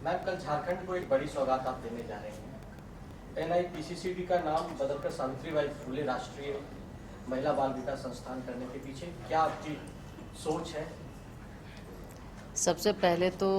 Ma'am, कल झारखंड को एक बड़ी सौगात आप देने जा रहे हैं। एनआईपीसीसीडी का नाम बदलकर सावित्रीबाई फुले राष्ट्रीय महिला बाल विकास संस्थान करने के पीछे क्या आपकी सोच है? सबसे पहले तो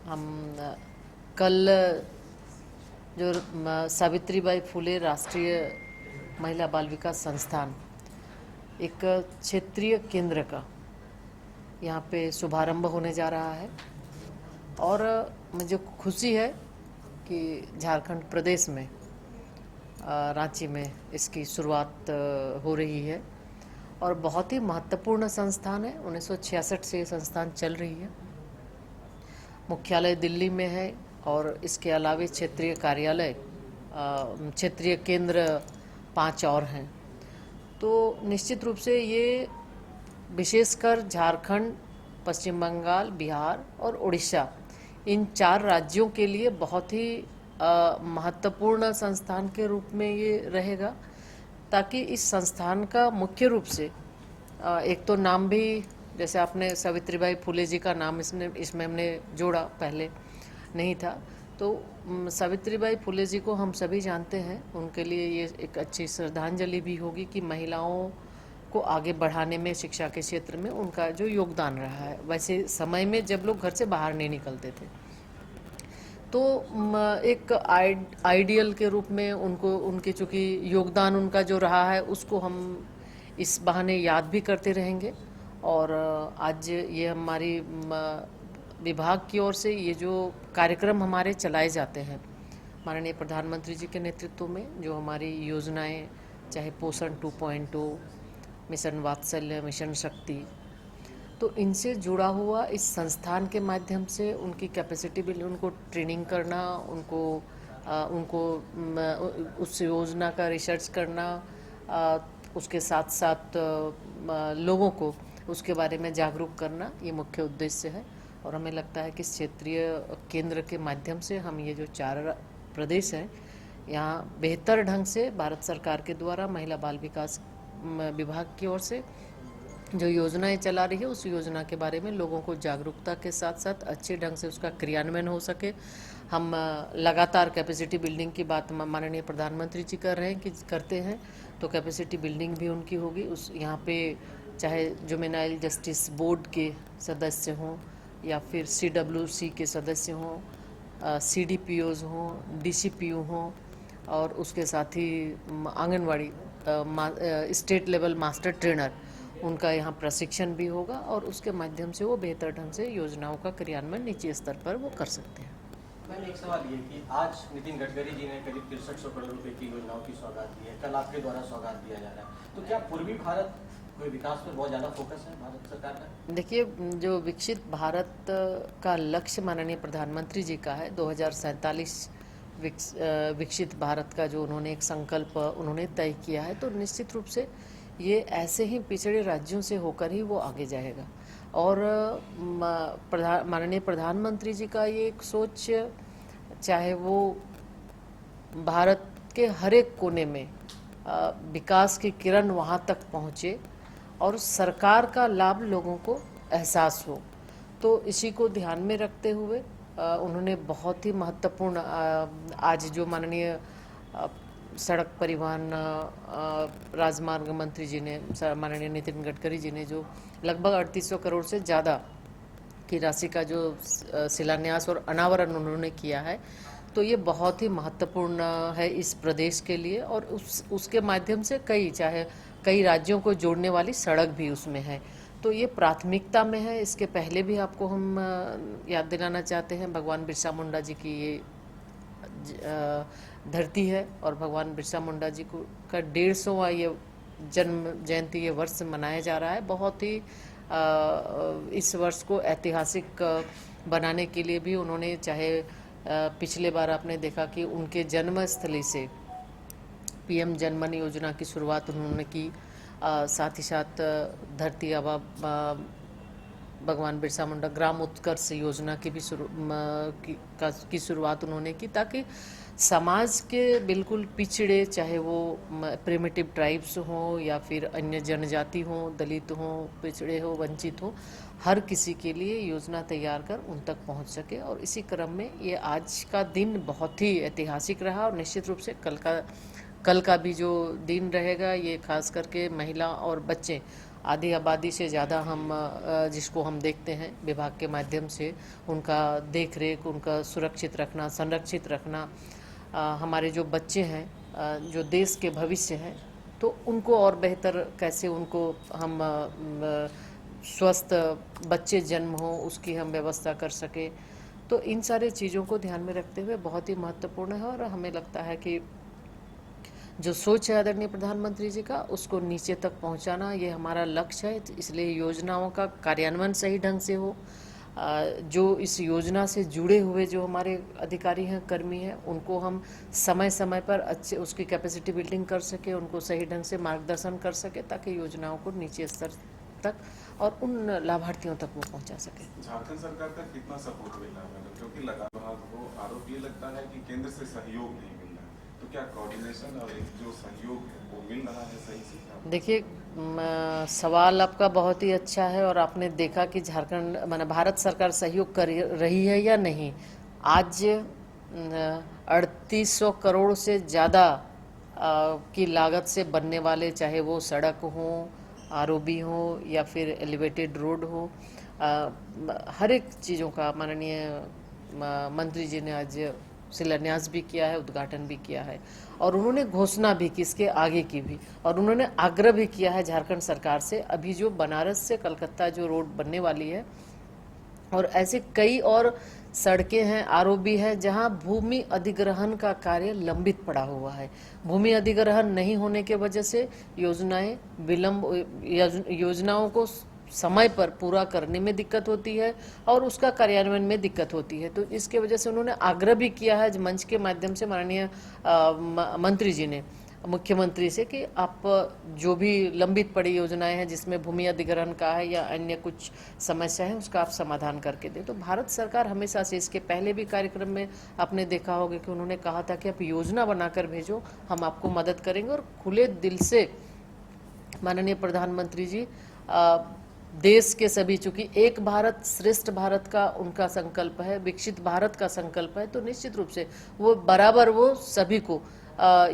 हम कल जो सावित्रीबाई फुले राष्ट्रीय महिला बाल विकास संस्थान एक क्षेत्रीय केंद्र का यहाँ पे शुभारंभ होने जा रहा है और मुझे खुशी है कि झारखंड प्रदेश में रांची में इसकी शुरुआत हो रही है और बहुत ही महत्वपूर्ण संस्थान है। 1966 से ये संस्थान चल रही है। मुख्यालय दिल्ली में है और इसके अलावा क्षेत्रीय कार्यालय क्षेत्रीय केंद्र 5 और हैं। तो निश्चित रूप से ये विशेषकर झारखंड, पश्चिम बंगाल, बिहार और उड़ीसा, इन 4 राज्यों के लिए बहुत ही महत्वपूर्ण संस्थान के रूप में ये रहेगा, ताकि इस संस्थान का मुख्य रूप से एक तो नाम भी, जैसे आपने सावित्रीबाई फुले जी का नाम इसमें हमने जोड़ा, पहले नहीं था, तो सावित्रीबाई फुले जी को हम सभी जानते हैं। उनके लिए ये एक अच्छी श्रद्धांजलि भी होगी कि महिलाओं को आगे बढ़ाने में शिक्षा के क्षेत्र में उनका जो योगदान रहा है, वैसे समय में जब लोग घर से बाहर नहीं निकलते थे, तो एक आइडियल के रूप में उनको, उनके चूँकि योगदान उनका जो रहा है उसको हम इस बहाने याद भी करते रहेंगे। और आज ये हमारी विभाग की ओर से ये जो कार्यक्रम हमारे चलाए जाते हैं माननीय प्रधानमंत्री जी के नेतृत्व में, जो हमारी योजनाएं, चाहे पोषण 2.0, मिशन वात्सल्य, मिशन शक्ति, तो इनसे जुड़ा हुआ इस संस्थान के माध्यम से उनकी कैपेसिटी बिल्डिंग, उनको ट्रेनिंग करना, उनको उस योजना का रिसर्च करना, उसके साथ साथ लोगों को उसके बारे में जागरूक करना, ये मुख्य उद्देश्य है। और हमें लगता है कि क्षेत्रीय केंद्र के माध्यम से हम ये जो 4 प्रदेश हैं, यहाँ बेहतर ढंग से भारत सरकार के द्वारा महिला बाल विकास विभाग की ओर से जो योजनाएं चला रही है, उस योजना के बारे में लोगों को जागरूकता के साथ साथ अच्छे ढंग से उसका क्रियान्वयन हो सके। हम लगातार कैपेसिटी बिल्डिंग की बात माननीय प्रधानमंत्री जी कर रहे हैं कि करते हैं, तो कैपेसिटी बिल्डिंग भी उनकी होगी। उस यहाँ पे चाहे जुवेनाइल जस्टिस बोर्ड के सदस्य हों या फिर CWC के सदस्य हों, CDPOs हों, DCPO हों, और उसके साथ ही Anganwadi state level master trainer, उनका यहाँ प्रशिक्षण भी होगा और उसके माध्यम से वो बेहतर ढंग से योजनाओं का क्रियान्वयन निचले स्तर पर वो कर सकते हैं। मैंने एक सवाल ये कि आज नितिन गडकरी जी ने करीब 6300 करोड़ रुपए की योजनाओं की सौगात दी है, कल आपके द्वारा सौगात दिया जा रहा है, तो क्या पूर्वी भारत कोई विकास पर बहुत ज़्यादा फोकस है भारत सरकार का? देखिए, जो विकसित भारत का लक्ष्य माननीय प्रधानमंत्री जी का है, 2047 विकसित भारत का जो उन्होंने एक संकल्प उन्होंने तय किया है, तो निश्चित रूप से ये ऐसे ही पिछड़े राज्यों से होकर ही वो आगे जाएगा। और माननीय प्रधानमंत्री जी का ये एक सोच, चाहे वो भारत के हर एक कोने में विकास की किरण वहाँ तक पहुँचे और सरकार का लाभ लोगों को एहसास हो, तो इसी को ध्यान में रखते हुए उन्होंने बहुत ही महत्वपूर्ण आज जो माननीय सड़क परिवहन राजमार्ग मंत्री जी ने, माननीय नितिन गडकरी जी ने, जो लगभग 3800 करोड़ से ज़्यादा की राशि का जो शिलान्यास और अनावरण उन्होंने किया है, तो ये बहुत ही महत्वपूर्ण है इस प्रदेश के लिए। और उसके माध्यम से कई राज्यों को जोड़ने वाली सड़क भी उसमें है, तो ये प्राथमिकता में है। इसके पहले भी आपको हम याद दिलाना चाहते हैं, भगवान बिरसा मुंडा जी की ये धरती है और भगवान बिरसा मुंडा जी को का 150वां ये जन्म जयंती ये वर्ष मनाया जा रहा है। बहुत ही इस वर्ष को ऐतिहासिक बनाने के लिए भी उन्होंने, चाहे पिछले बार आपने देखा कि उनके जन्मस्थली से PM जनमन योजना की शुरुआत उन्होंने की, साथ ही साथ धरती आबा भगवान बिरसा मुंडा ग्राम उत्कर्ष योजना की भी शुरुआत उन्होंने की, ताकि समाज के बिल्कुल पिछड़े, चाहे वो प्रिमिटिव ट्राइब्स हों या फिर अन्य जनजाति हों, दलित हों, पिछड़े हो, वंचित हो, हर किसी के लिए योजना तैयार कर उन तक पहुंच सके। और इसी क्रम में ये आज का दिन बहुत ही ऐतिहासिक रहा और निश्चित रूप से कल का भी जो दिन रहेगा ये खास करके महिला और बच्चे, आधी आबादी से ज़्यादा हम जिसको हम देखते हैं विभाग के माध्यम से, उनका देख रेख, उनका सुरक्षित रखना, संरक्षित रखना, हमारे जो बच्चे हैं जो देश के भविष्य हैं, तो उनको और बेहतर कैसे उनको हम स्वस्थ बच्चे जन्म हो उसकी हम व्यवस्था कर सके। तो इन सारे चीज़ों को ध्यान में रखते हुए बहुत ही महत्वपूर्ण है और हमें लगता है कि जो सोच है आदरणीय प्रधानमंत्री जी का, उसको नीचे तक पहुंचाना ये हमारा लक्ष्य है। इसलिए योजनाओं का कार्यान्वयन सही ढंग से हो, जो इस योजना से जुड़े हुए जो हमारे अधिकारी हैं, कर्मी हैं, उनको हम समय समय पर अच्छे उसकी कैपेसिटी बिल्डिंग कर सके, उनको सही ढंग से मार्गदर्शन कर सके ताकि योजनाओं को नीचे स्तर तक और उन लाभार्थियों तक वो पहुंचा सके। झारखंड सरकार का कितना सपोर्ट मिल रहा है मैडम, क्योंकि लगातार वो आरोप ये लगता है कि केंद्र से सहयोग नहीं मिल रहा है, तो क्या कोऑर्डिनेशन और एक जो सहयोग है वो मिल रहा है सही से? देखिए, सवाल आपका बहुत ही अच्छा है और आपने देखा कि झारखंड माने भारत सरकार सहयोग कर रही है या नहीं। आज 3800 करोड़ से ज़्यादा की लागत से बनने वाले, चाहे वो सड़क हो, आरओबी हो या फिर एलिवेटेड रोड हो, हर एक चीज़ों का माननीय मंत्री जी ने आज शिलान्यास भी किया है, उद्घाटन भी किया है और उन्होंने घोषणा भी की इसके आगे की भी, और उन्होंने आग्रह भी किया है झारखंड सरकार से, अभी जो बनारस से कलकत्ता जो रोड बनने वाली है और ऐसे कई और सड़कें हैं, आरओबी है, जहां भूमि अधिग्रहण का कार्य लंबित पड़ा हुआ है। भूमि अधिग्रहण नहीं होने के वजह से योजनाएं विलंब, योजनाओं को समय पर पूरा करने में दिक्कत होती है और उसका कार्यान्वयन में दिक्कत होती है। तो इसके वजह से उन्होंने आग्रह भी किया है मंच के माध्यम से माननीय मंत्री जी ने मुख्यमंत्री से कि आप जो भी लंबित पड़ी योजनाएं हैं जिसमें भूमि अधिग्रहण का है या अन्य कुछ समस्या है उसका आप समाधान करके दें। तो भारत सरकार हमेशा से, इसके पहले भी कार्यक्रम में आपने देखा होगा कि उन्होंने कहा था कि आप योजना बनाकर भेजो, हम आपको मदद करेंगे। और खुले दिल से माननीय प्रधानमंत्री जी देश के सभी, चूंकि एक भारत श्रेष्ठ भारत का उनका संकल्प है, विकसित भारत का संकल्प है, तो निश्चित रूप से वो बराबर वो सभी को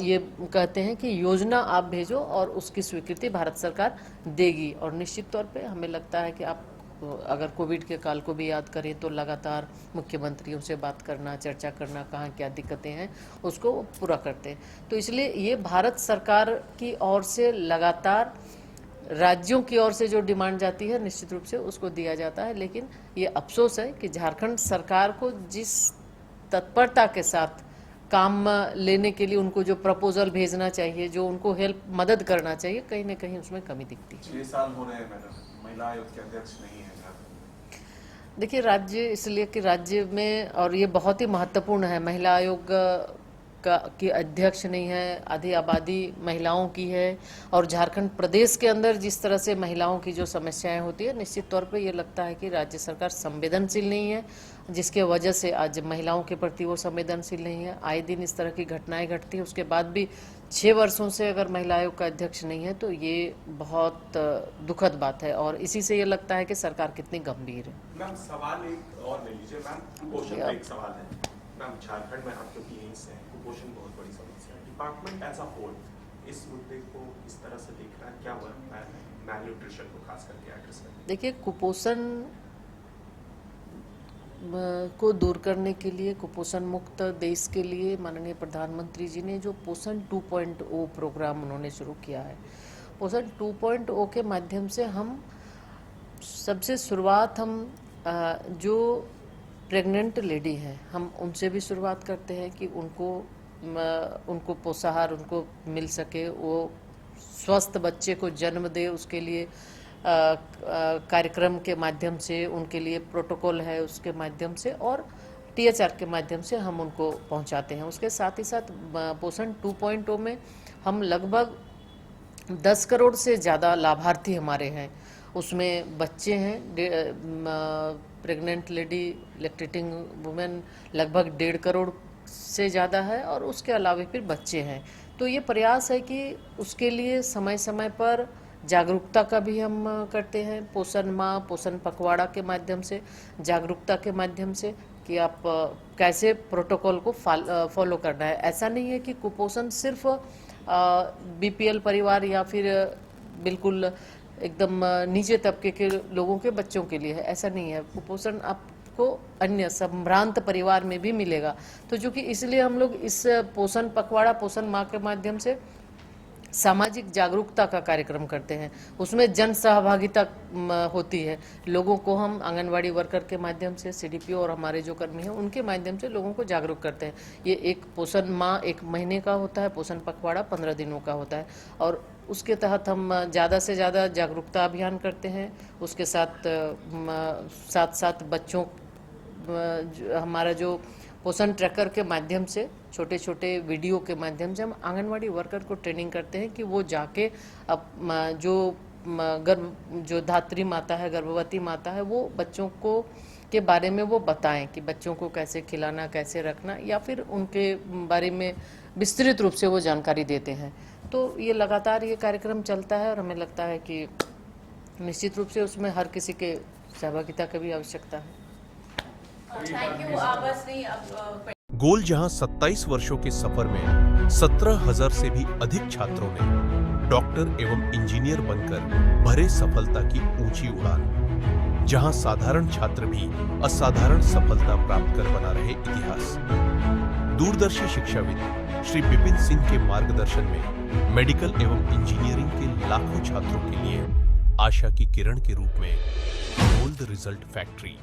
ये कहते हैं कि योजना आप भेजो और उसकी स्वीकृति भारत सरकार देगी। और निश्चित तौर पे हमें लगता है कि आप अगर कोविड के काल को भी याद करें तो लगातार मुख्यमंत्रियों से बात करना, चर्चा करना, कहाँ क्या दिक्कतें हैं उसको पूरा करते हैं। तो इसलिए ये भारत सरकार की ओर से लगातार राज्यों की ओर से जो डिमांड जाती है निश्चित रूप से उसको दिया जाता है। लेकिन ये अफसोस है कि झारखंड सरकार को जिस तत्परता के साथ काम लेने के लिए उनको जो प्रपोजल भेजना चाहिए, जो उनको हेल्प मदद करना चाहिए, कहीं ना कहीं उसमें कमी दिखती है। 6 साल हो रहे हैं मैडम, महिला आयोग के अध्यक्ष नहीं है झारखंड। देखिए, राज्य इसलिए कि राज्य में, और ये बहुत ही महत्वपूर्ण है, महिला आयोग की अध्यक्ष नहीं है, आधी आबादी महिलाओं की है और झारखंड प्रदेश के अंदर जिस तरह से महिलाओं की जो समस्याएं होती है, निश्चित तौर पे ये लगता है कि राज्य सरकार संवेदनशील नहीं है, जिसके वजह से आज महिलाओं के प्रति वो संवेदनशील नहीं है। आए दिन इस तरह की घटनाएं घटती है, उसके बाद भी 6 वर्षों से अगर महिला आयोग का अध्यक्ष नहीं है तो ये बहुत दुखद बात है और इसी से ये लगता है कि सरकार कितनी गंभीर है। मैम सवाल एक और ले लीजिए मैम, कुपोषण का एक सवाल है मैम। झारखंड में आप क्योंकि यहीं से हैं, कुपोषण बहुत बड़ी समस्या है। डिपार्टमेंट एज अ होल इस मुद्दे को इस तरह से देख रहा है, क्या वर्क है मैल न्यूट्रिशन को खास करके एड्रेस करने? देखिए, कुपोषण को दूर करने के लिए, कुपोषण मुक्त देश के लिए माननीय प्रधानमंत्री जी ने जो पोषण 2.0 प्रोग्राम उन्होंने शुरू किया है, पोषण 2.0 के माध्यम से हम सबसे शुरुआत हम जो प्रेग्नेंट लेडी हैं हम उनसे भी शुरुआत करते हैं कि उनको पोषाहार उनको मिल सके, वो स्वस्थ बच्चे को जन्म दे, उसके लिए कार्यक्रम के माध्यम से, उनके लिए प्रोटोकॉल है उसके माध्यम से और THR के माध्यम से हम उनको पहुंचाते हैं। उसके साथ ही साथ पोषण 2.0 में हम लगभग 10 करोड़ से ज़्यादा लाभार्थी हमारे हैं, उसमें बच्चे हैं, प्रेग्नेंट लेडी, लैक्टेटिंग वुमेन लगभग 1.5 करोड़ से ज़्यादा है और उसके अलावा फिर बच्चे हैं। तो ये प्रयास है कि उसके लिए समय समय पर जागरूकता का भी हम करते हैं, पोषण माह, पोषण पखवाड़ा के माध्यम से, जागरूकता के माध्यम से कि आप कैसे प्रोटोकॉल को फॉलो करना है। ऐसा नहीं है कि कुपोषण सिर्फ बीपीएल परिवार या फिर बिल्कुल एकदम नीचे तबके के लोगों के बच्चों के लिए है, ऐसा नहीं है। कुपोषण आपको अन्य संभ्रांत परिवार में भी मिलेगा। तो जो कि इसलिए हम लोग इस पोषण पखवाड़ा, पोषण माह के माध्यम से सामाजिक जागरूकता का कार्यक्रम करते हैं। उसमें जन सहभागिता होती है। लोगों को हम आंगनवाड़ी वर्कर के माध्यम से, सीडीपीओ और हमारे जो कर्मी हैं उनके माध्यम से लोगों को जागरूक करते हैं। ये एक पोषण माह 1 महीने का होता है, पोषण पखवाड़ा 15 दिनों का होता है और उसके तहत हम ज़्यादा से ज़्यादा जागरूकता अभियान करते हैं। उसके साथ साथ बच्चों हमारा जो पोषण ट्रैकर के माध्यम से, छोटे छोटे वीडियो के माध्यम से हम आंगनवाड़ी वर्कर को ट्रेनिंग करते हैं कि वो जाके अब जो धात्री माता है, गर्भवती माता है, वो बच्चों को के बारे में वो बताएं कि बच्चों को कैसे खिलाना, कैसे रखना, या फिर उनके बारे में विस्तृत रूप से वो जानकारी देते हैं। तो ये लगातार ये कार्यक्रम चलता है और हमें लगता है कि निश्चित रूप से उसमें हर किसी के सहभागिता की भी आवश्यकता है। गोल जहां 27 वर्षों के सफर में 17,000 से भी अधिक छात्रों ने डॉक्टर एवं इंजीनियर बनकर भरे सफलता की ऊंची उड़ान, जहां साधारण छात्र भी असाधारण सफलता प्राप्त कर बना रहे इतिहास। दूरदर्शी शिक्षाविद श्री विपिन सिंह के मार्गदर्शन में मेडिकल एवं इंजीनियरिंग के लाखों छात्रों के लिए आशा की किरण के रूप में गोल्ड रिजल्ट फैक्ट्री